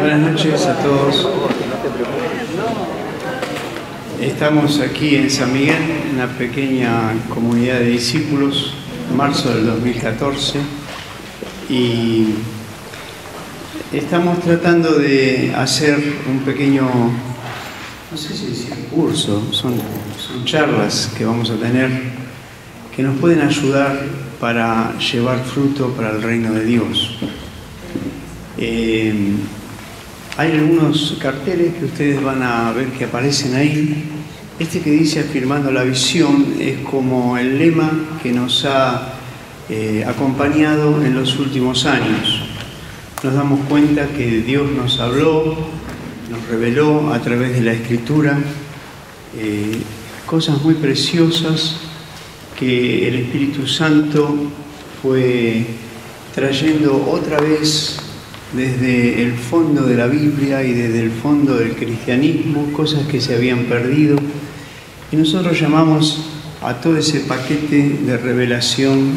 Buenas noches a todos. Estamos aquí en San Miguel, en una pequeña comunidad de discípulos, en marzo del 2014, y estamos tratando de hacer un pequeño, no sé si es curso, son charlas que vamos a tener que nos pueden ayudar para llevar fruto para el reino de Dios. Hay algunos carteles que ustedes van a ver que aparecen ahí. Este que dice afirmando la visión es como el lema que nos ha acompañado en los últimos años. Nos damos cuenta que Dios nos habló, nos reveló a través de la Escritura cosas muy preciosas que el Espíritu Santo fue trayendo otra vez desde el fondo de la Biblia y desde el fondo del cristianismo, cosas que se habían perdido. Y nosotros llamamos a todo ese paquete de revelación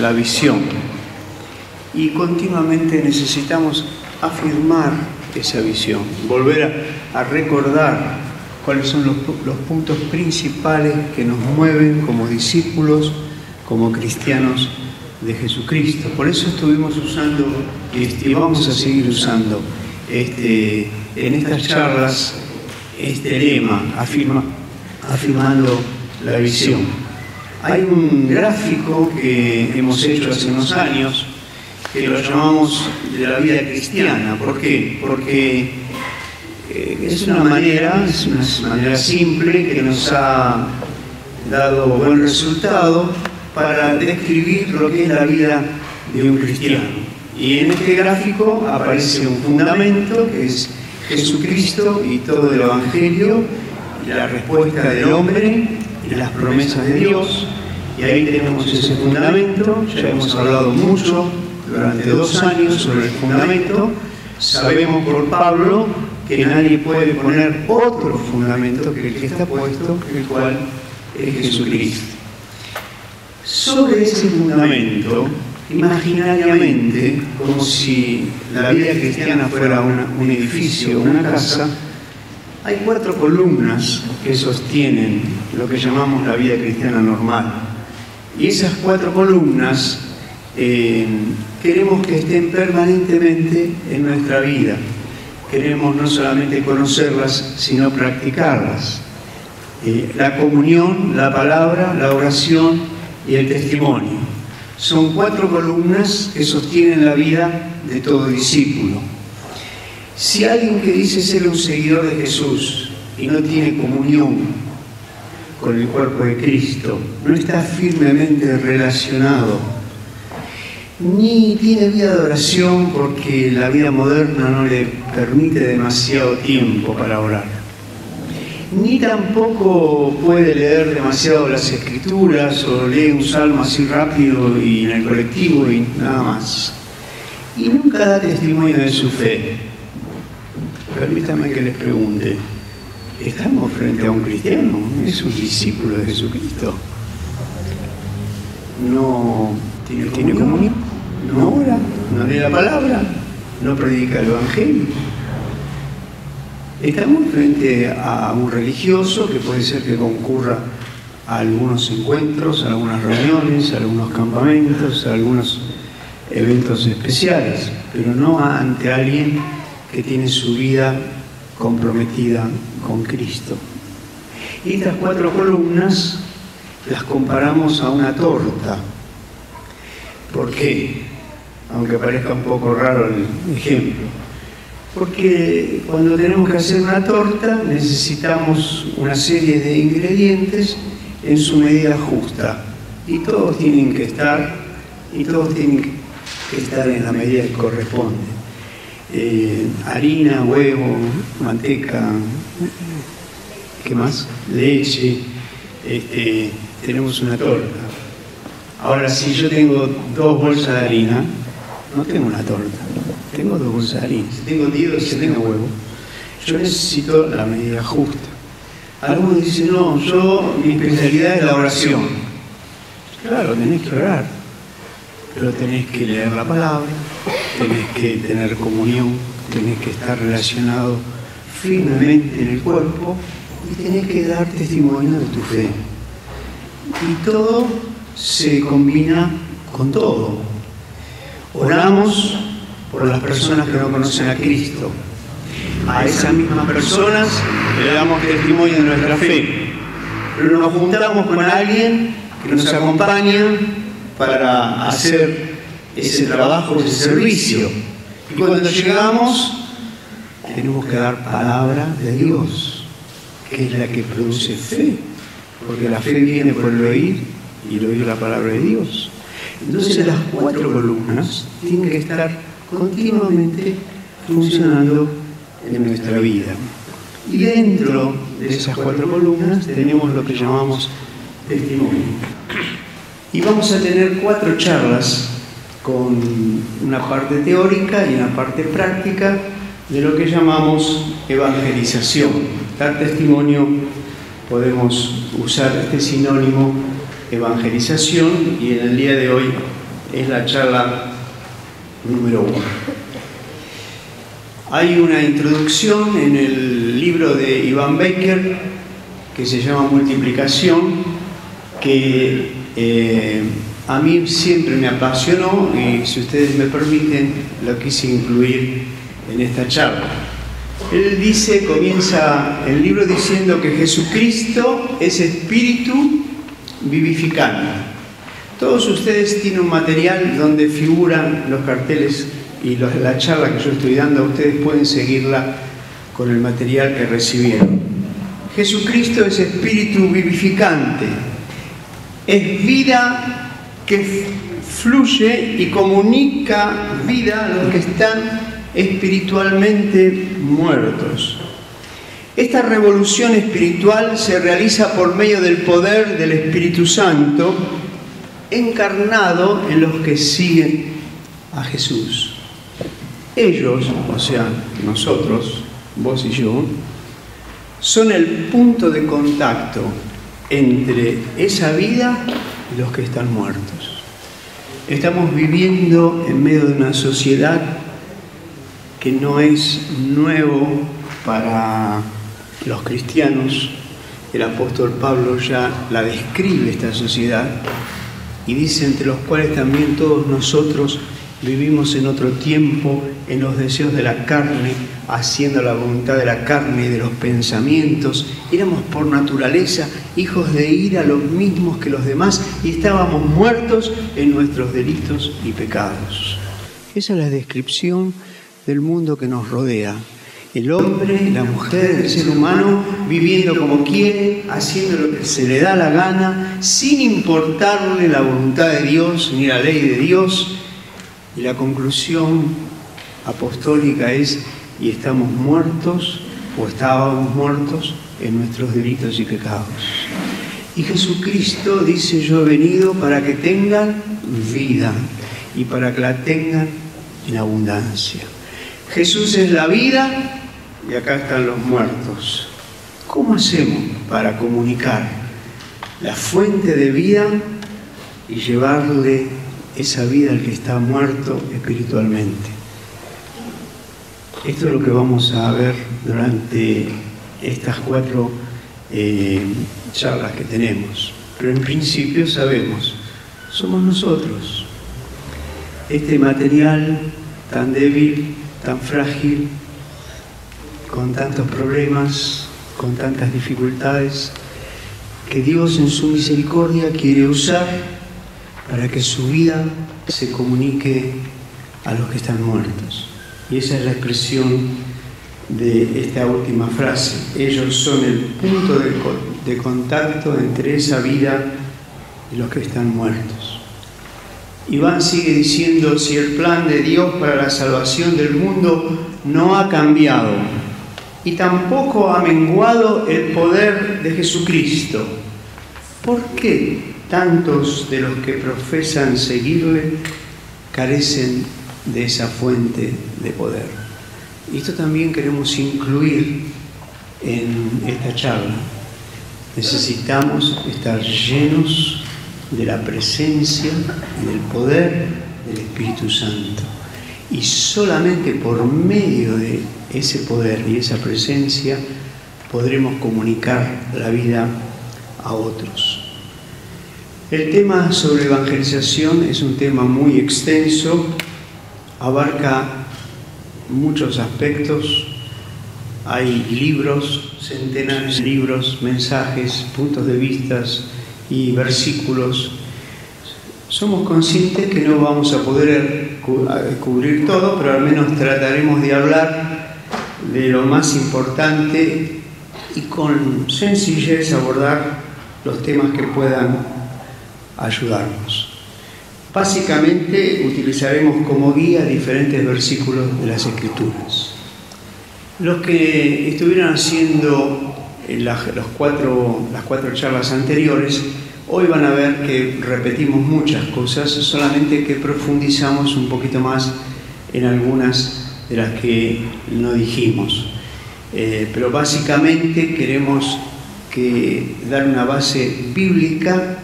la visión. Y continuamente necesitamos afirmar esa visión, volver a recordar cuáles son los puntos principales que nos mueven como discípulos, como cristianos de Jesucristo. Por eso estuvimos usando y vamos a seguir usando en estas charlas este lema, afirmando la visión. Hay un gráfico que hemos hecho hace unos años que lo llamamos de la vida cristiana. ¿Por qué? Porque es una manera simple que nos ha dado buen resultado para describir lo que es la vida de un cristiano. Y en este gráfico aparece un fundamento que es Jesucristo y todo el Evangelio, y la respuesta del hombre y las promesas de Dios. Y ahí tenemos ese fundamento. Ya hemos hablado mucho durante 2 años sobre el fundamento. Sabemos por Pablo que nadie puede poner otro fundamento que el que está puesto, el cual es Jesucristo. Sobre ese fundamento, imaginariamente, como si la vida cristiana fuera un edificio, una casa, hay 4 columnas que sostienen lo que llamamos la vida cristiana normal. Y esas 4 columnas queremos que estén permanentemente en nuestra vida. Queremos no solamente conocerlas, sino practicarlas. La comunión, la palabra, la oración y el testimonio. Son 4 columnas que sostienen la vida de todo discípulo. Si alguien que dice ser un seguidor de Jesús y no tiene comunión con el cuerpo de Cristo, no está firmemente relacionado, ni tiene vida de oración porque la vida moderna no le permite demasiado tiempo para orar, ni tampoco puede leer demasiado las Escrituras o lee un salmo así rápido y en el colectivo y nada más, y nunca da testimonio de su fe. Permítame que les pregunte, ¿estamos frente a un cristiano? ¿Es un discípulo de Jesucristo? ¿No tiene comunión? ¿No ora? ¿No lee la palabra? ¿No predica el Evangelio? Estamos frente a un religioso que puede ser que concurra a algunos encuentros, a algunas reuniones, a algunos campamentos, a algunos eventos especiales, pero no ante alguien que tiene su vida comprometida con Cristo. Y estas 4 columnas las comparamos a una torta. ¿Por qué? Aunque parezca un poco raro el ejemplo. Porque cuando tenemos que hacer una torta necesitamos una serie de ingredientes en su medida justa. Y todos tienen que estar en la medida que corresponde. Harina, huevo, manteca, ¿qué más? Leche, tenemos una torta. Ahora, si yo tengo 2 bolsas de harina, no tengo una torta, tengo 2 bolsas de harina. Si tengo 10, si tengo huevo, yo necesito la medida justa. Algunos dicen, no, mi especialidad es la oración. Claro, tenés que orar, pero tenés que leer la palabra, tenés que tener comunión tenés que estar relacionado firmemente en el cuerpo y tenés que dar testimonio de tu fe. Y todo se combina con todo. Oramos por las personas que no conocen a Cristo. A esas mismas personas le damos testimonio de nuestra fe. Pero nos juntamos con alguien que nos acompaña para hacer ese trabajo, ese servicio. Y cuando llegamos, tenemos que dar palabra de Dios, que es la que produce fe, porque la fe viene por el oír y el oír la palabra de Dios. Entonces las 4 columnas tienen que estar continuamente funcionando en nuestra vida. Y dentro de esas 4 columnas tenemos lo que llamamos testimonio. Y vamos a tener 4 charlas con una parte teórica y una parte práctica de lo que llamamos evangelización. Dar testimonio, podemos usar este sinónimo evangelización, y en el día de hoy es la charla número 1. Hay una introducción en el libro de Ivan Baker que se llama Multiplicación, que a mí siempre me apasionó y, si ustedes me permiten, lo quise incluir en esta charla. Él comienza el libro diciendo que Jesucristo es espíritu vivificante. Todos ustedes tienen un material donde figuran los carteles y la charla que yo estoy dando. Ustedes pueden seguirla con el material que recibieron. Jesucristo es espíritu vivificante, es vida que fluye y comunica vida a los que están espiritualmente muertos. Esta revolución espiritual se realiza por medio del poder del Espíritu Santo encarnado en los que siguen a Jesús. Ellos, o sea, nosotros, vos y yo, son el punto de contacto entre esa vida y los que están muertos. Estamos viviendo en medio de una sociedad que no es nuevo para los cristianos. El apóstol Pablo ya la describe, esta sociedad, y dice: entre los cuales también todos nosotros vivimos en otro tiempo en los deseos de la carne, haciendo la voluntad de la carne y de los pensamientos. Éramos por naturaleza hijos de ira, los mismos que los demás, y estábamos muertos en nuestros delitos y pecados. Esa es la descripción del mundo que nos rodea. El hombre, la mujer, el ser humano, viviendo como quiere, haciendo lo que se le da la gana, sin importarle la voluntad de Dios ni la ley de Dios. Y la conclusión apostólica es: y estamos muertos, o estábamos muertos en nuestros delitos y pecados. Y Jesucristo dice: yo he venido para que tengan vida y para que la tengan en abundancia. Jesús es la vida y acá están los muertos. ¿Cómo hacemos para comunicar la fuente de vida y llevarle esa vida al que está muerto espiritualmente? Esto es lo que vamos a ver durante estas 4 charlas que tenemos. Pero en principio sabemos, somos nosotros. Este material tan débil, tan frágil, con tantos problemas, con tantas dificultades, que Dios en su misericordia quiere usar para que su vida se comunique a los que están muertos. Y esa es la expresión de esta última frase. Ellos son el punto de contacto entre esa vida y los que están muertos. Iván sigue diciendo: si el plan de Dios para la salvación del mundo no ha cambiado y tampoco ha menguado el poder de Jesucristo, ¿por qué tantos de los que profesan seguirle carecen de esa fuente de poder? Y esto también queremos incluir en esta charla. Necesitamos estar llenos de la presencia y del poder del Espíritu Santo. y solamente por medio de ese poder y esa presencia podremos comunicar la vida a otros. El tema sobre evangelización es un tema muy extenso, abarca muchos aspectos. Hay libros, centenares de libros, mensajes, puntos de vista y versículos. Somos conscientes que no vamos a poder cubrir todo, pero al menos trataremos de hablar de lo más importante y con sencillez abordar los temas que puedan ayudarnos. Básicamente utilizaremos como guía diferentes versículos de las Escrituras. Los que estuvieron haciendo las cuatro charlas anteriores, hoy van a ver que repetimos muchas cosas, solamente que profundizamos un poquito más en algunas de las que no dijimos. Pero básicamente queremos dar una base bíblica,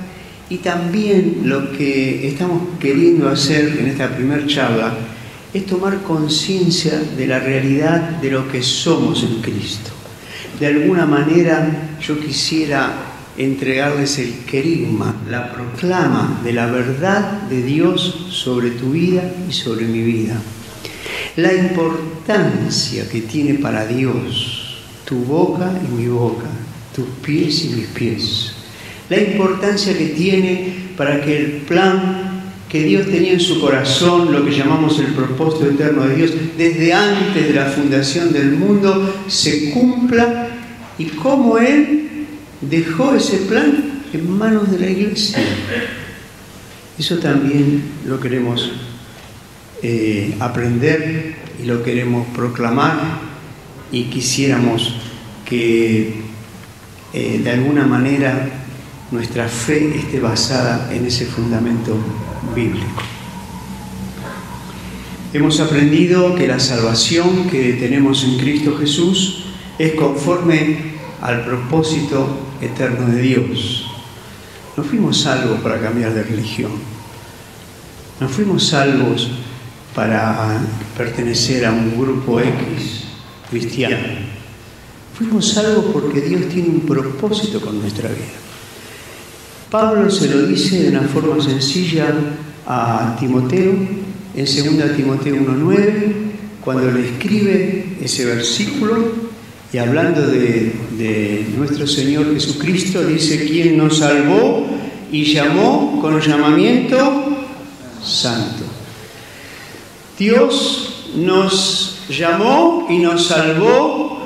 y también lo que estamos queriendo hacer en esta primera charla es tomar conciencia de la realidad de lo que somos en Cristo. De alguna manera yo quisiera entregarles el querigma, la proclama de la verdad de Dios sobre tu vida y sobre mi vida. La importancia que tiene para Dios tu boca y mi boca, tus pies y mis pies. La importancia que tiene para que el plan que Dios tenía en su corazón, lo que llamamos el propósito eterno de Dios, desde antes de la fundación del mundo, se cumpla, y cómo Él dejó ese plan en manos de la Iglesia. Eso también lo queremos aprender y lo queremos proclamar, y quisiéramos que de alguna manera nuestra fe esté basada en ese fundamento bíblico. Hemos aprendido que la salvación que tenemos en Cristo Jesús es conforme al propósito eterno de Dios. No fuimos salvos para cambiar de religión. No fuimos salvos para pertenecer a un grupo X cristiano. Fuimos salvos porque Dios tiene un propósito con nuestra vida. Pablo se lo dice de una forma sencilla a Timoteo, en 2 Timoteo 1:9, cuando le escribe ese versículo, y hablando de nuestro Señor Jesucristo, dice: quien nos salvó y llamó con llamamiento santo. Dios nos llamó y nos salvó,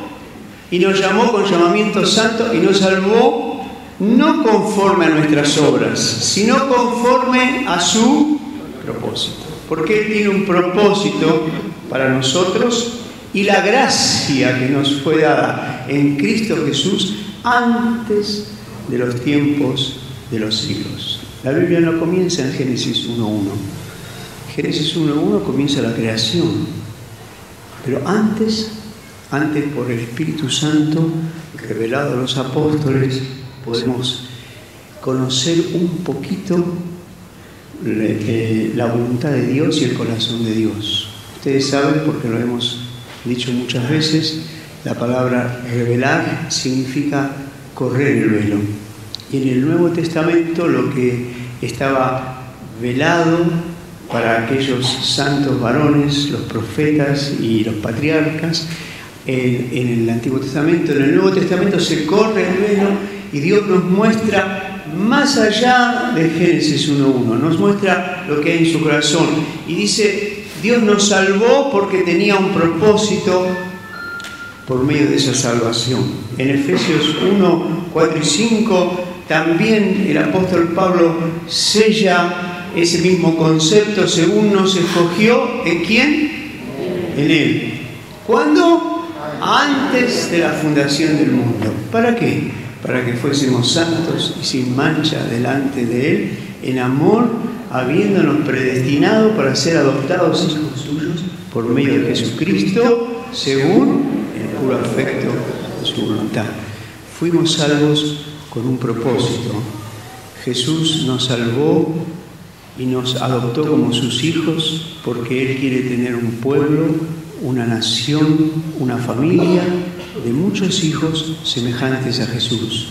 y nos llamó con llamamiento santo, y nos salvó no conforme a nuestras obras, sino conforme a su propósito. Porque Él tiene un propósito para nosotros, y la gracia que nos fue dada en Cristo Jesús antes de los tiempos de los siglos. La Biblia no comienza en Génesis 1:1. Génesis 1:1 comienza la creación, pero antes por el Espíritu Santo revelado a los apóstoles, podemos conocer un poquito la voluntad de Dios y el corazón de Dios. Ustedes saben, porque lo hemos dicho muchas veces, la palabra revelar significa correr el velo. Y en el Nuevo Testamento lo que estaba velado para aquellos santos varones, los profetas y los patriarcas, en el Antiguo Testamento, en el Nuevo Testamento se corre el velo, y Dios nos muestra más allá de Génesis 1:1, nos muestra lo que hay en su corazón. Y dice, Dios nos salvó porque tenía un propósito por medio de esa salvación. En Efesios 1:4 y 5 también el apóstol Pablo sella ese mismo concepto: según nos escogió, ¿en quién? En Él. ¿Cuándo? Antes de la fundación del mundo. ¿Para qué? Para que fuésemos santos y sin mancha delante de Él, en amor, habiéndonos predestinado para ser adoptados hijos suyos por medio de Jesucristo, según el puro afecto de su voluntad. Fuimos salvos con un propósito. Jesús nos salvó y nos adoptó como sus hijos porque Él quiere tener un pueblo, una nación, una familia de muchos hijos semejantes a Jesús.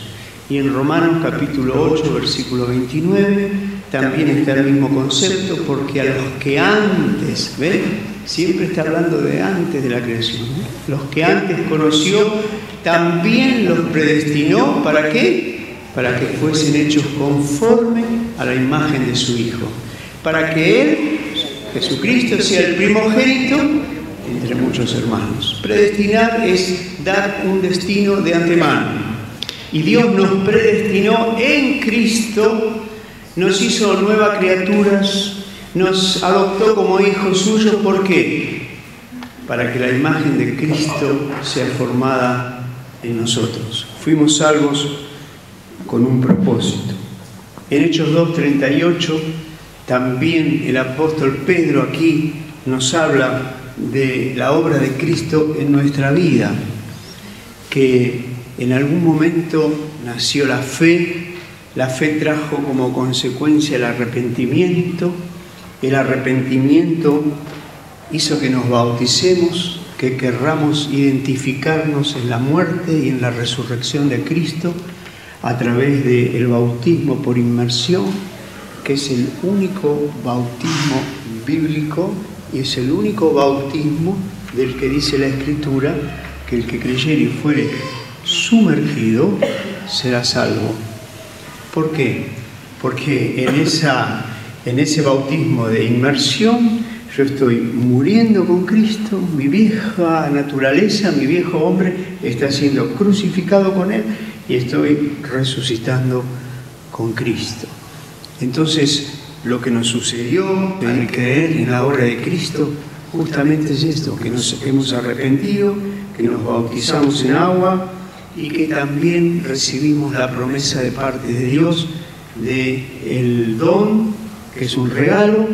Y en Romanos capítulo 8, versículo 29, también está el mismo concepto, porque a los que antes, ¿ven? Siempre está hablando de antes de la creación, ¿eh? Los que antes conoció, también los predestinó, ¿para qué? Para que fuesen hechos conforme a la imagen de su Hijo, para que Él, Jesucristo, sea el primogénito entre muchos hermanos. Predestinar es dar un destino de antemano. Y Dios nos predestinó en Cristo, nos hizo nuevas criaturas, nos adoptó como hijos suyos. ¿Por qué? Para que la imagen de Cristo sea formada en nosotros. Fuimos salvos con un propósito. En Hechos 2:38, también el apóstol Pedro aquí nos habla de la obra de Cristo en nuestra vida, que en algún momento nació la fe trajo como consecuencia el arrepentimiento hizo que nos bauticemos, que querramos identificarnos en la muerte y en la resurrección de Cristo a través del bautismo por inmersión, que es el único bautismo bíblico y es el único bautismo del que dice la Escritura que el que creyere y fuere sumergido será salvo. ¿Por qué? Porque en ese bautismo de inmersión yo estoy muriendo con Cristo, mi vieja naturaleza, mi viejo hombre está siendo crucificado con Él y estoy resucitando con Cristo. Entonces, lo que nos sucedió al creer en la obra de Cristo justamente es esto, que nos hemos arrepentido, que nos bautizamos en agua y que también recibimos la promesa de parte de Dios del don, que es un regalo,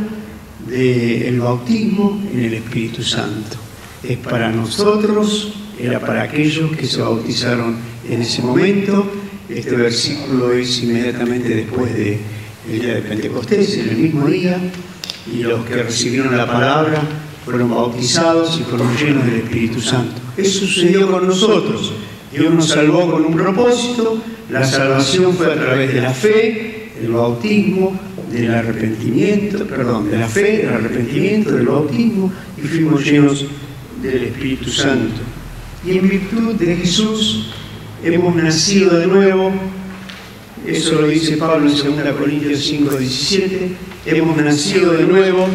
del bautismo en el Espíritu Santo. Es para nosotros, era para aquellos que se bautizaron en ese momento. Este versículo es inmediatamente después del día de Pentecostés, en el mismo día, y los que recibieron la palabra fueron bautizados y fueron llenos del Espíritu Santo. Eso sucedió con nosotros. Dios nos salvó con un propósito. La salvación fue a través de la fe, del bautismo, del arrepentimiento, de la fe, del arrepentimiento, del bautismo, y fuimos llenos del Espíritu Santo. Y en virtud de Jesús hemos nacido de nuevo. Eso lo dice Pablo en 2 Corintios 5:17. Hemos nacido de nuevo,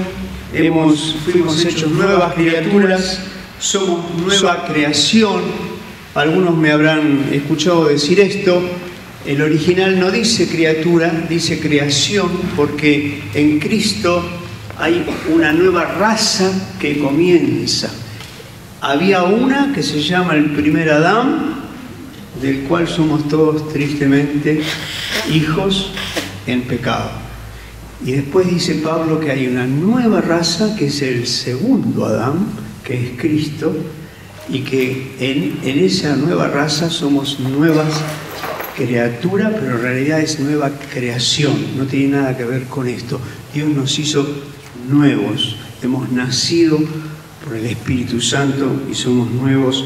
fuimos hechos nuevas criaturas, somos nueva creación. Algunos me habrán escuchado decir esto. El original no dice criatura, dice creación, porque en Cristo hay una nueva raza que comienza. Había una que se llama el primer Adán, del cual somos todos tristemente hijos en pecado. Y después dice Pablo que hay una nueva raza que es el segundo Adán, que es Cristo, y que en esa nueva raza somos nuevas criaturas, pero en realidad es nueva creación, no tiene nada que ver con esto. Dios nos hizo nuevos, hemos nacido por el Espíritu Santo y somos nuevos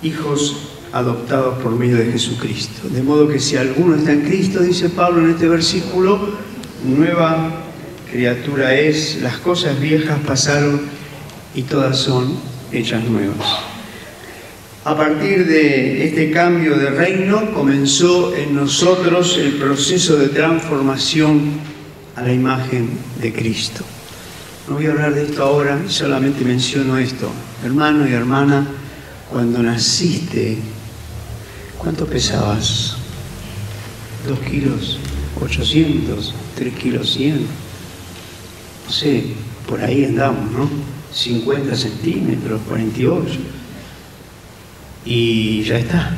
hijos adoptados por medio de Jesucristo. De modo que si alguno está en Cristo, dice Pablo en este versículo, nueva criatura es, las cosas viejas pasaron y todas son hechas nuevas. A partir de este cambio de reino comenzó en nosotros el proceso de transformación a la imagen de Cristo. No voy a hablar de esto ahora, solamente menciono esto. Hermano y hermana, cuando naciste, ¿cuánto pesabas? 2 kilos 800, 3 kilos 100. No sé, por ahí andamos, ¿no? 50 centímetros, 48. Y ya está.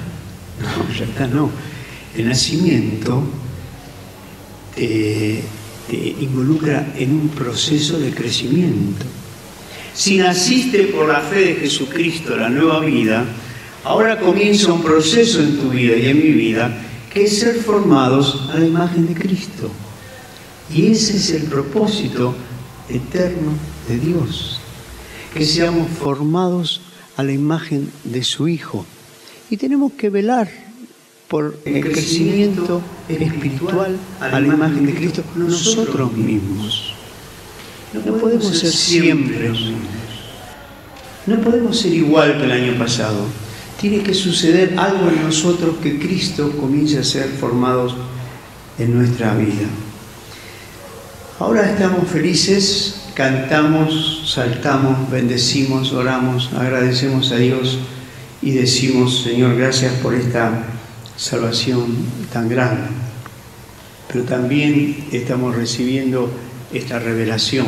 No, ya está, no. El nacimiento te involucra en un proceso de crecimiento. Si naciste por la fe de Jesucristo, la nueva vida, ahora comienza un proceso en tu vida y en mi vida, que es ser formados a la imagen de Cristo. Y ese es el propósito eterno de Dios, que seamos formados a la imagen de su Hijo. Y tenemos que velar por el crecimiento espiritual a la imagen de Cristo nosotros mismos. No podemos ser siempre los mismos. No podemos ser igual que el año pasado. Tiene que suceder algo en nosotros que Cristo comience a ser formados en nuestra vida. Ahora estamos felices, cantamos, saltamos, bendecimos, oramos, agradecemos a Dios y decimos: Señor, gracias por esta salvación tan grande. Pero también estamos recibiendo esta revelación,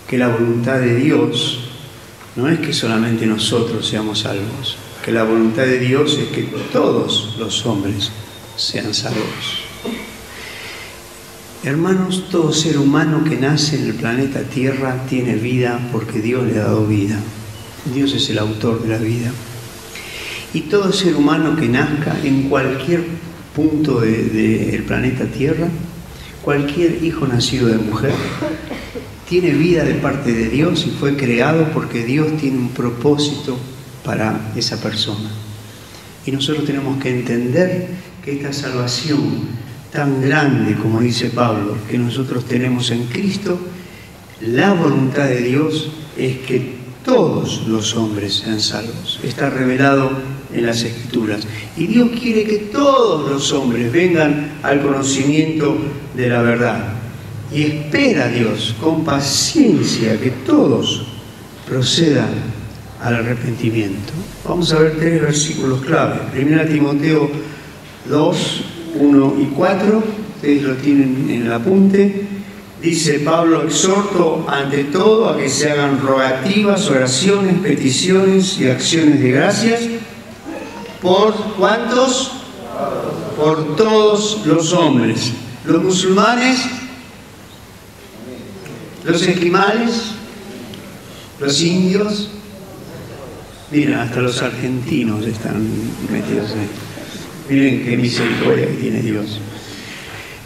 que la voluntad de Dios no es que solamente nosotros seamos salvos, que la voluntad de Dios es que todos los hombres sean salvos. Hermanos, todo ser humano que nace en el planeta Tierra tiene vida porque Dios le ha dado vida. Dios es el autor de la vida. Y todo ser humano que nazca en cualquier punto del planeta Tierra, cualquier hijo nacido de mujer, tiene vida de parte de Dios y fue creado porque Dios tiene un propósito para esa persona. Y nosotros tenemos que entender que esta salvación tan grande, como dice Pablo, que nosotros tenemos en Cristo, la voluntad de Dios es que todos los hombres sean salvos. Está revelado en las Escrituras. Y Dios quiere que todos los hombres vengan al conocimiento de la verdad. Y espera a Dios con paciencia que todos procedan al arrepentimiento. Vamos a ver 3 versículos clave. 1 Timoteo 2, 1 y 4. Ustedes lo tienen en el apunte. Dice Pablo: exhorto ante todo a que se hagan rogativas, oraciones, peticiones y acciones de gracias. ¿Por cuántos? Por todos los hombres. Los musulmanes, los esquimales, los indios, mira, hasta los argentinos están metidos ahí. Miren qué misericordia que tiene Dios.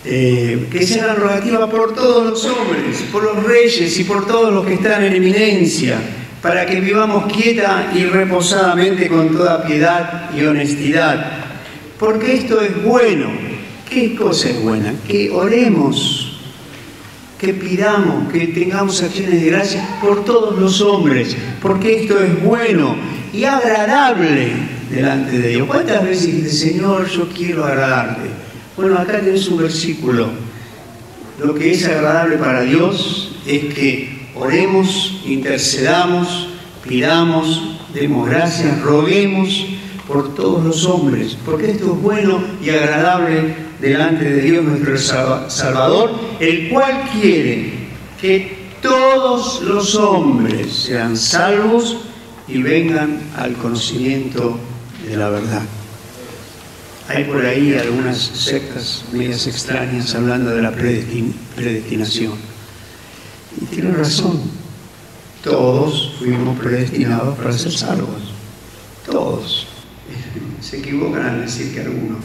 Que se hagan rogativa por todos los hombres, por los reyes y por todos los que están en eminencia, para que vivamos quieta y reposadamente con toda piedad y honestidad. Porque esto es bueno. ¿Qué cosa es buena? Que oremos, que pidamos, que tengamos acciones de gracia por todos los hombres, porque esto es bueno y agradable delante de Dios. ¿Cuántas veces dice: Señor, yo quiero agradarte? Bueno, acá tenés un versículo. Lo que es agradable para Dios es que oremos, intercedamos, pidamos, demos gracias, roguemos por todos los hombres, porque esto es bueno y agradable delante de Dios nuestro Salvador, el cual quiere que todos los hombres sean salvos y vengan al conocimiento de la verdad. Hay por ahí algunas sectas medias extrañas hablando de la predestinación. Y tienen razón. Todos fuimos predestinados para ser salvos. Todos. Se equivocan al decir que algunos.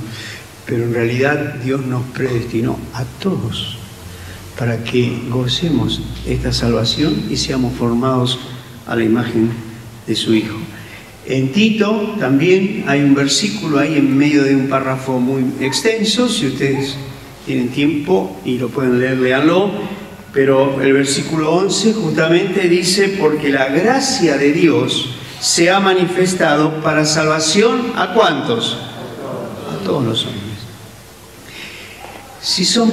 Pero en realidad Dios nos predestinó a todos para que gocemos esta salvación y seamos formados a la imagen de su Hijo. En Tito también hay un versículo ahí en medio de un párrafo muy extenso. Si ustedes tienen tiempo y lo pueden leer, léanlo. Pero el versículo 11 justamente dice: porque la gracia de Dios se ha manifestado para salvación ¿a cuántos? A todos los hombres. Si son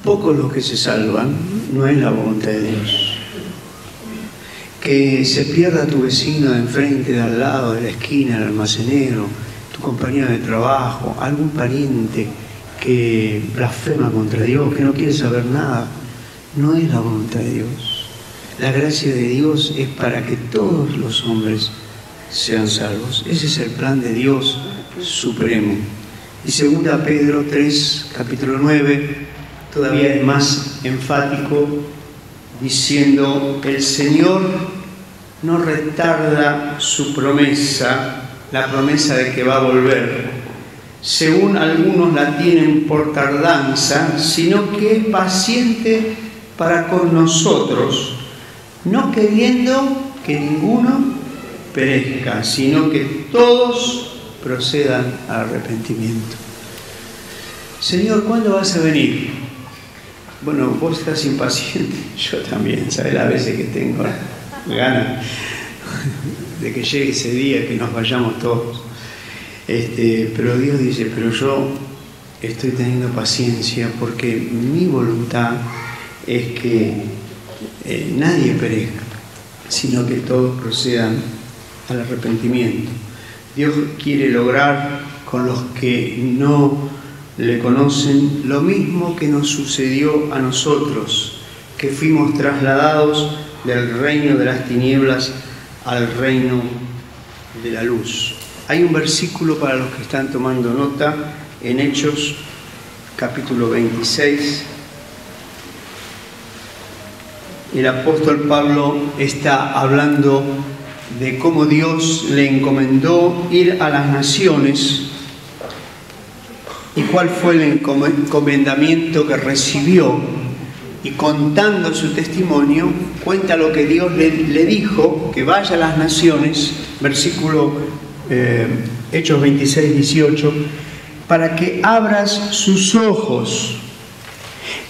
pocos los que se salvan, no es la voluntad de Dios. Que se pierda tu vecino de enfrente, de al lado, de la esquina, el almacenero, tu compañero de trabajo, algún pariente que blasfema contra Dios, que no quiere saber nada, no es la voluntad de Dios. La gracia de Dios es para que todos los hombres sean salvos. Ese es el plan de Dios supremo. Y 2 Pedro 3, capítulo 9, todavía es más enfático, diciendo: el Señor no retarda su promesa, la promesa de que va a volver, según algunos la tienen por tardanza, sino que es paciente para con nosotros, no queriendo que ninguno perezca, sino que todos procedan al arrepentimiento. Señor, ¿cuándo vas a venir? Bueno, vos estás impaciente, yo también, ¿sabes? A veces que tengo ganas de que llegue ese día, que nos vayamos todos. Pero Dios dice, pero yo estoy teniendo paciencia porque mi voluntad es que nadie perezca, sino que todos procedan al arrepentimiento. Dios quiere lograr con los que no le conocen lo mismo que nos sucedió a nosotros, que fuimos trasladados del reino de las tinieblas al reino de la luz. Hay un versículo para los que están tomando nota en Hechos capítulo 26. El apóstol Pablo está hablando de cómo Dios le encomendó ir a las naciones y cuál fue el encomendamiento que recibió, y contando su testimonio cuenta lo que Dios le dijo, que vaya a las naciones, versículo Hechos 26, 18, para que abras sus ojos,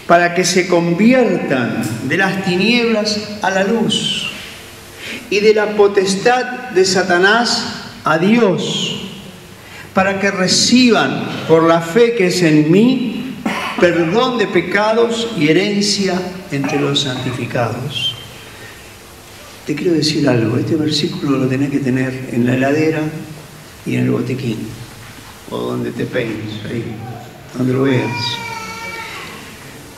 para que se conviertan de las tinieblas a la luz y de la potestad de Satanás a Dios, para que reciban por la fe que es en mí perdón de pecados y herencia entre los santificados. Te quiero decir algo, este versículo lo tenés que tener en la heladera y en el botiquín, o donde te peines, ahí, donde lo veas.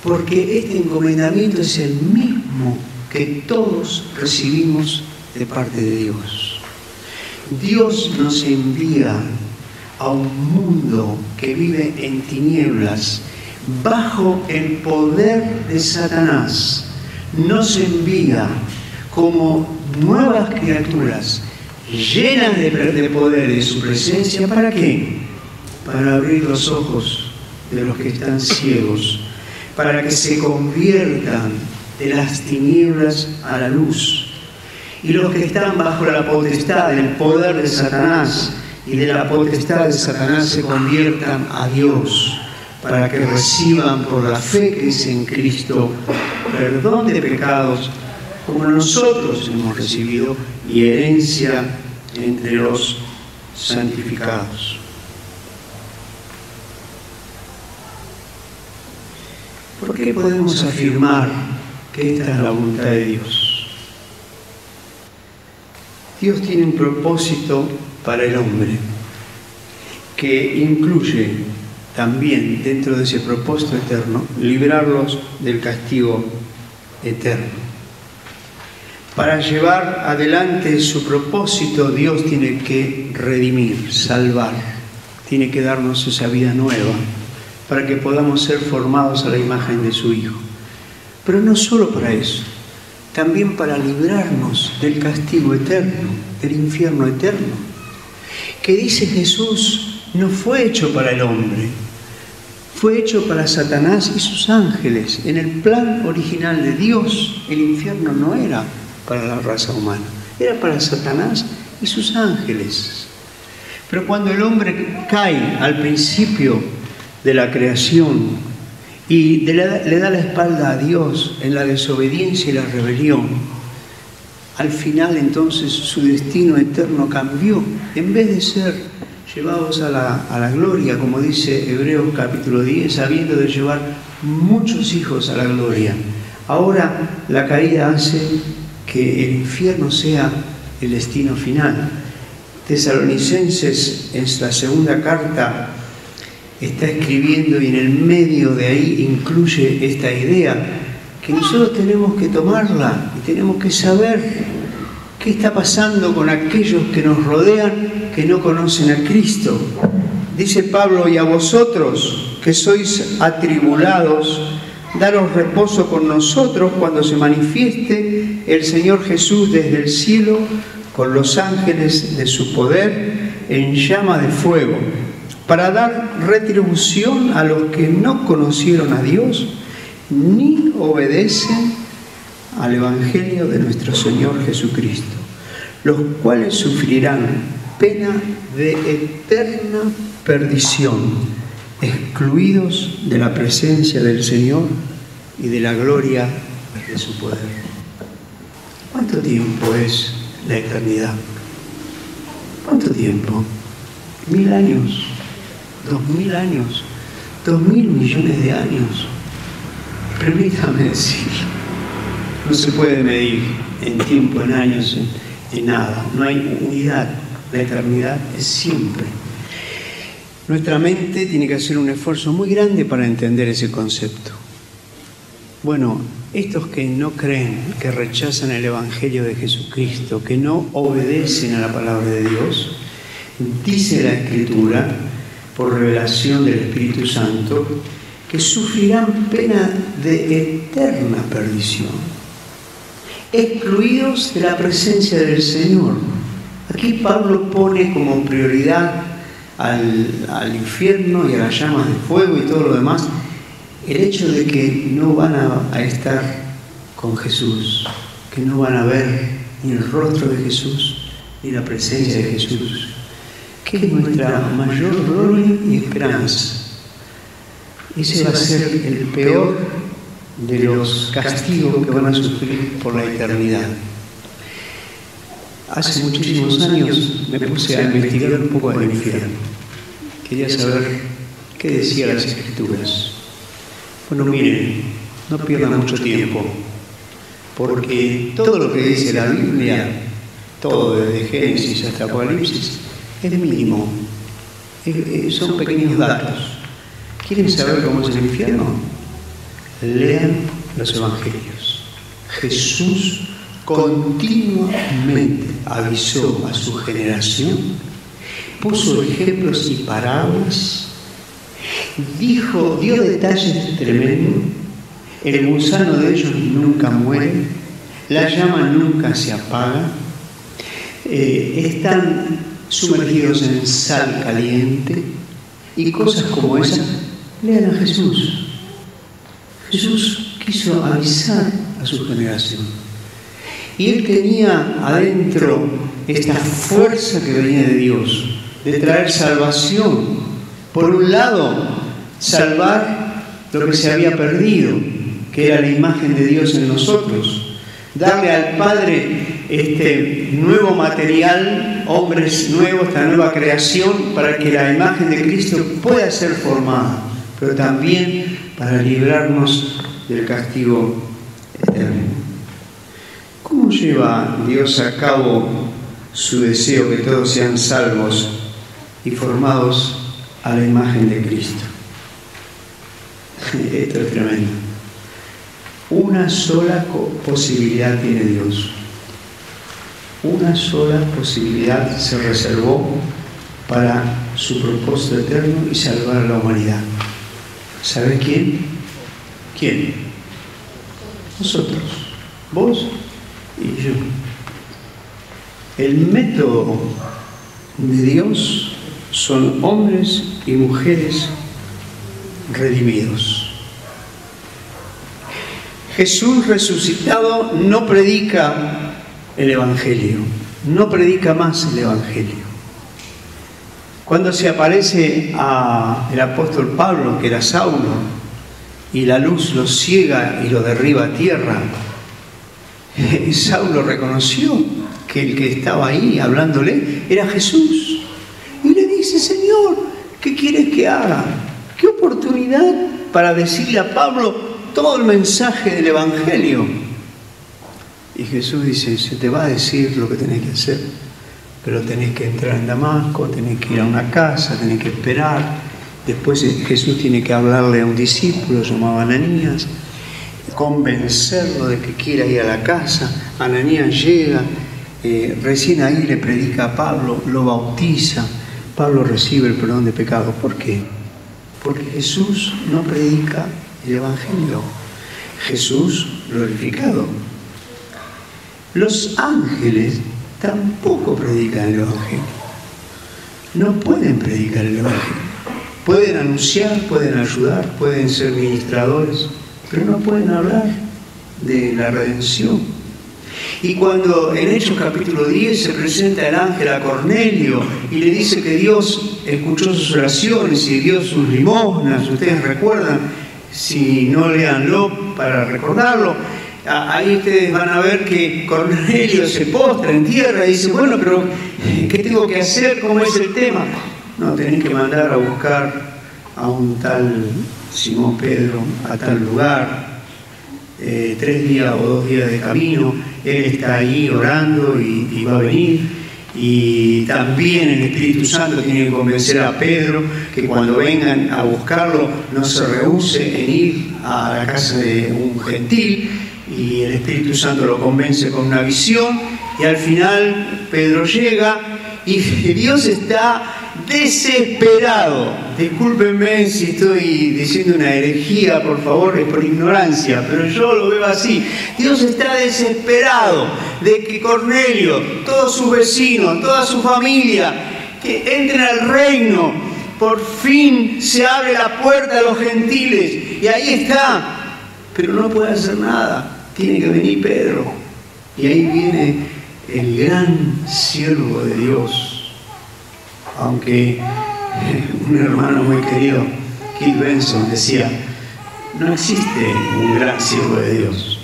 Porque este encomendamiento es el mismo que todos recibimos de parte de Dios. Dios nos envía a un mundo que vive en tinieblas, bajo el poder de Satanás. Nos envía como nuevas criaturas, llenas de poder de su presencia. ¿Para qué? Para abrir los ojos de los que están ciegos, para que se conviertan de las tinieblas a la luz. Y los que están bajo la potestad del poder de Satanás y de la potestad de Satanás se conviertan a Dios, para que reciban por la fe que es en Cristo perdón de pecados, como nosotros hemos recibido, y herencia entre los santificados. ¿Por qué podemos afirmar que esta es la voluntad de Dios? Dios tiene un propósito para el hombre, que incluye también, dentro de ese propósito eterno, librarlos del castigo eterno. Para llevar adelante su propósito, Dios tiene que redimir, salvar, tiene que darnos esa vida nueva, para que podamos ser formados a la imagen de su Hijo. Pero no solo para eso, también para librarnos del castigo eterno, del infierno eterno, que dice Jesús, no fue hecho para el hombre, fue hecho para Satanás y sus ángeles. En el plan original de Dios, el infierno no era para la raza humana, era para Satanás y sus ángeles. Pero cuando el hombre cae al principio de la creación y le da la espalda a Dios en la desobediencia y la rebelión, al final entonces su destino eterno cambió. En vez de ser llevados a la gloria, como dice Hebreos capítulo 10, habiendo de llevar muchos hijos a la gloria, ahora la caída hace que el infierno sea el destino final. Tesalonicenses, en la segunda carta, está escribiendo, y en el medio de ahí incluye esta idea, que nosotros tenemos que tomarla y tenemos que saber qué está pasando con aquellos que nos rodean, que no conocen a Cristo. Dice Pablo, y a vosotros que sois atribulados, daros reposo con nosotros cuando se manifieste el Señor Jesús desde el cielo con los ángeles de su poder en llama de fuego, para dar retribución a los que no conocieron a Dios ni obedecen al Evangelio de nuestro Señor Jesucristo, los cuales sufrirán pena de eterna perdición, excluidos de la presencia del Señor y de la gloria de su poder. ¿Cuánto tiempo es la eternidad? ¿Cuánto tiempo? 1000 años, 2000 años, 2000 millones de años. Permítame decir, no se puede medir en tiempo, en años, en nada. No hay unidad. La eternidad es siempre. Nuestra mente tiene que hacer un esfuerzo muy grande para entender ese concepto. Bueno, estos que no creen, que rechazan el Evangelio de Jesucristo, que no obedecen a la palabra de Dios, dice la Escritura, por revelación del Espíritu Santo, que sufrirán pena de eterna perdición, excluidos de la presencia del Señor. Aquí Pablo pone como prioridad al infierno y a las llamas de fuego y todo lo demás, el hecho de que no van a estar con Jesús, que no van a ver ni el rostro de Jesús, ni la presencia de Jesús, que es nuestra mayor gloria y esperanza. Ese va a ser el peor de los castigos que van a sufrir por la eternidad. Hace muchísimos años me puse a investigar un poco del infierno. Quería saber qué decían las Escrituras. Bueno, miren, no pierdan mucho tiempo, porque todo lo que dice la Biblia, todo desde Génesis hasta Apocalipsis, es mínimo. Son pequeños datos. ¿Quieren saber cómo es el infierno? Lean los Evangelios. Jesús continuamente avisó a su generación, puso ejemplos y parábolas, dio detalles tremendos. El gusano de ellos nunca muere, la llama nunca se apaga, están sumergidos en sal caliente y cosas como esas. Lean a Jesús. Jesús quiso avisar a su generación. Y él tenía adentro esta fuerza que venía de Dios, de traer salvación. Por un lado, salvar lo que se había perdido, que era la imagen de Dios en nosotros. Darle al Padre este nuevo material, hombres nuevos, esta nueva creación, para que la imagen de Cristo pueda ser formada, pero también para librarnos del castigo eterno. ¿Cómo lleva Dios a cabo su deseo que todos sean salvos y formados a la imagen de Cristo? Esto es tremendo. Una sola posibilidad tiene Dios. Una sola posibilidad se reservó para su propósito eterno y salvar a la humanidad. ¿Sabes quién? ¿Quién? Nosotros. Vos y yo. El método de Dios son hombres y mujeres redimidos. Jesús resucitado no predica el Evangelio, no predica más el Evangelio. Cuando se aparece al apóstol Pablo, que era Saulo, y la luz lo ciega y lo derriba a tierra, Saulo reconoció que el que estaba ahí hablándole era Jesús. Y le dice: Señor, ¿qué quieres que haga? ¿Qué oportunidad para decirle a Pablo todo el mensaje del Evangelio? Y Jesús dice: se te va a decir lo que tenés que hacer, pero tenés que entrar en Damasco, tenés que ir a una casa, tenés que esperar. Después Jesús tiene que hablarle a un discípulo llamado Ananías, convencerlo de que quiera ir a la casa. Ananías llega, recién ahí le predica a Pablo, lo bautiza. Pablo recibe el perdón de pecados. ¿Por qué? Porque Jesús no predica el Evangelio. Jesús glorificado. Los ángeles tampoco predican el Evangelio. No pueden predicar el Evangelio. Pueden anunciar, pueden ayudar, pueden ser ministradores, pero no pueden hablar de la redención. Y cuando en Hechos capítulo 10 se presenta el ángel a Cornelio y le dice que Dios escuchó sus oraciones y dio sus limosnas, ustedes recuerdan, si no léanlo para recordarlo, ahí ustedes van a ver que Cornelio se postra en tierra y dice, bueno, pero ¿qué tengo que hacer? ¿Cómo es el tema? No, tenés que mandar a buscar a un tal Simón Pedro a tal lugar, 3 días o 2 días de camino, él está ahí orando y va a venir. Y también el Espíritu Santo tiene que convencer a Pedro que cuando vengan a buscarlo no se rehúse en ir a la casa de un gentil, y el Espíritu Santo lo convence con una visión, y al final Pedro llega y Dios está desesperado. Discúlpenme si estoy diciendo una herejía, por favor, es por ignorancia, pero yo lo veo así. Dios está desesperado de que Cornelio, todos sus vecinos, toda su familia, que entren al reino. Por fin se abre la puerta a los gentiles y ahí está, pero no puede hacer nada. Tiene que venir Pedro, y ahí viene el gran siervo de Dios. Aunque un hermano muy querido, Keith Benson, decía, no existe un gran siervo de Dios.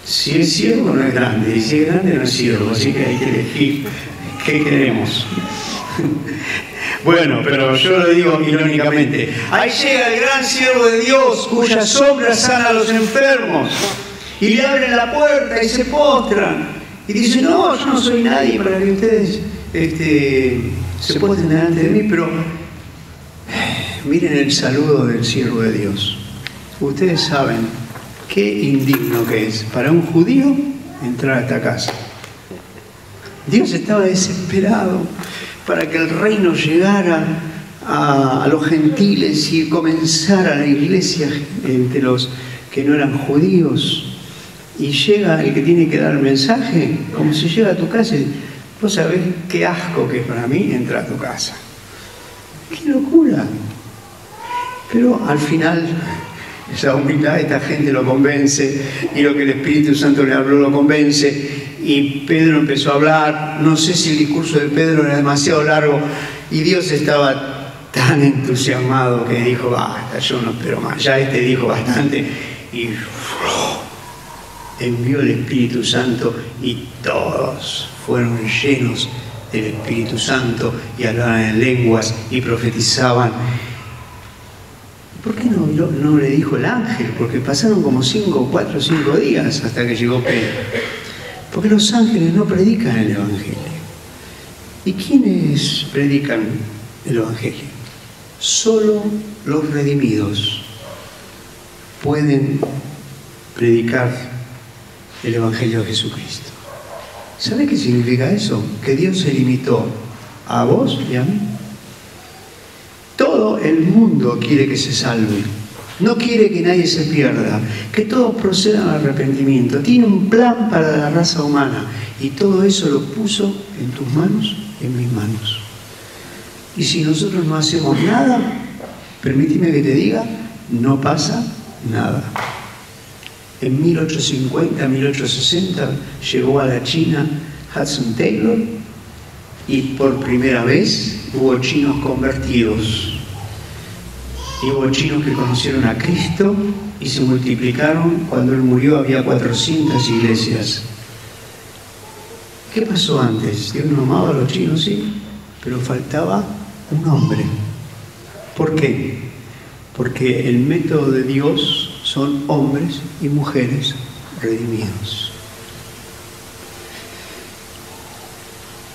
Si es siervo no es grande, y si es grande no es siervo, así que hay que elegir qué queremos. Bueno, pero yo lo digo irónicamente. Ahí llega el gran siervo de Dios, cuya sombra sana a los enfermos, y le abren la puerta y se postran. Y dice, no, yo no soy nadie para que ustedes se postren delante de mí, pero miren el saludo del siervo de Dios. Ustedes saben qué indigno que es para un judío entrar a esta casa. Dios estaba desesperado para que el reino llegara a los gentiles y comenzara la iglesia entre los que no eran judíos. Y llega el que tiene que dar el mensaje, como si llega a tu casa y vos sabés qué asco que es para mí entrar a tu casa. ¡Qué locura! Pero al final, esa humildad, esta gente lo convence, y lo que el Espíritu Santo le habló lo convence, y Pedro empezó a hablar. No sé si el discurso de Pedro era demasiado largo, y Dios estaba tan entusiasmado que dijo, basta, yo no espero más. Ya dijo bastante, y envió el Espíritu Santo, y todos fueron llenos del Espíritu Santo y hablaban en lenguas y profetizaban. ¿Por qué no le dijo el ángel? Porque pasaron como 4 o 5 días hasta que llegó Pedro. Porque los ángeles no predican el Evangelio. ¿Y quiénes predican el Evangelio? Solo los redimidos pueden predicar el Evangelio de Jesucristo. ¿Sabe qué significa eso? Que Dios se limitó a vos y a mí. Todo el mundo quiere que se salve. No quiere que nadie se pierda, que todos procedan al arrepentimiento. Tiene un plan para la raza humana, y todo eso lo puso en tus manos y en mis manos. Y si nosotros no hacemos nada, permíteme que te diga, no pasa nada. En 1850, 1860 llegó a la China Hudson Taylor, y por primera vez hubo chinos convertidos. Y hubo chinos que conocieron a Cristo y se multiplicaron. Cuando él murió había 400 iglesias. ¿Qué pasó antes? Dios no amaba a los chinos, sí, pero faltaba un hombre. ¿Por qué? Porque el método de Dios son hombres y mujeres redimidos.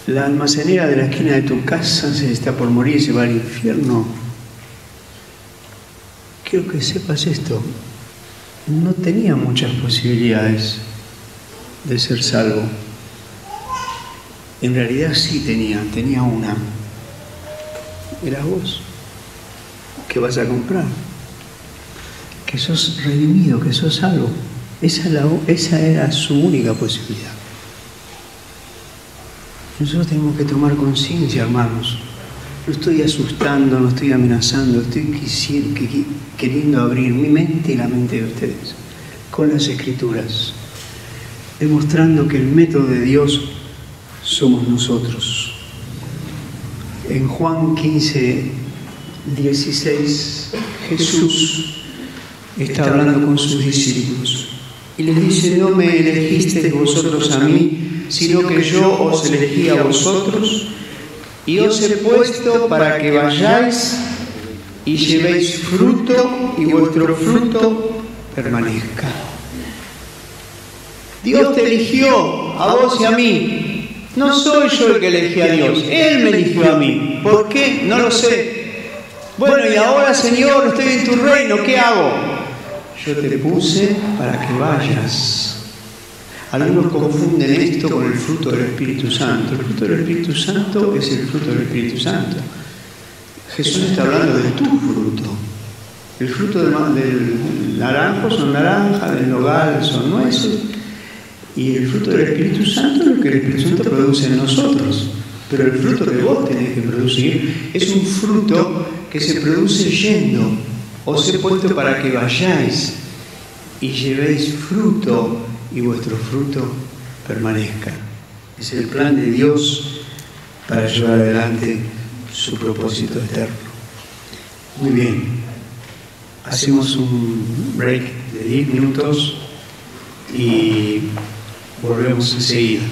La almacenera de la esquina de tu casa se está por morir y se va al infierno. Quiero que sepas esto. No tenía muchas posibilidades de ser salvo. En realidad sí tenía una. Eras vos, que vas a comprar, que sos redimido, que sos salvo. Esa era su única posibilidad. Nosotros tenemos que tomar conciencia, hermanos, No estoy asustando, no estoy amenazando, estoy queriendo abrir mi mente y la mente de ustedes con las Escrituras, demostrando que el método de Dios somos nosotros. En Juan 15:16, Jesús está hablando con sus discípulos y les dice: no me elegisteis vosotros a mí, sino que yo os elegí a vosotros y os he puesto para que vayáis y llevéis fruto y vuestro fruto permanezca. Dios te eligió a vos y a mí. No soy yo el que elegí a Dios, Él me eligió a mí. ¿Por qué? No lo sé. Bueno, y ahora, Señor, estoy en tu reino, ¿qué hago? Yo te puse para que vayas. Algunos confunden esto con el fruto del Espíritu Santo. El fruto del Espíritu Santo es el fruto del Espíritu Santo. Jesús está hablando de tu fruto. El fruto del naranjo son naranjas, del nogal son nueces. Y el fruto del Espíritu Santo es lo que el Espíritu Santo produce en nosotros. Pero el fruto que vos tenés que producir es un fruto que se produce yendo. Os he puesto para que vayáis y llevéis fruto y vuestro fruto permanezca. Es el plan de Dios para llevar adelante su propósito eterno. Muy bien. Hacemos un break de 10 minutos y volvemos enseguida.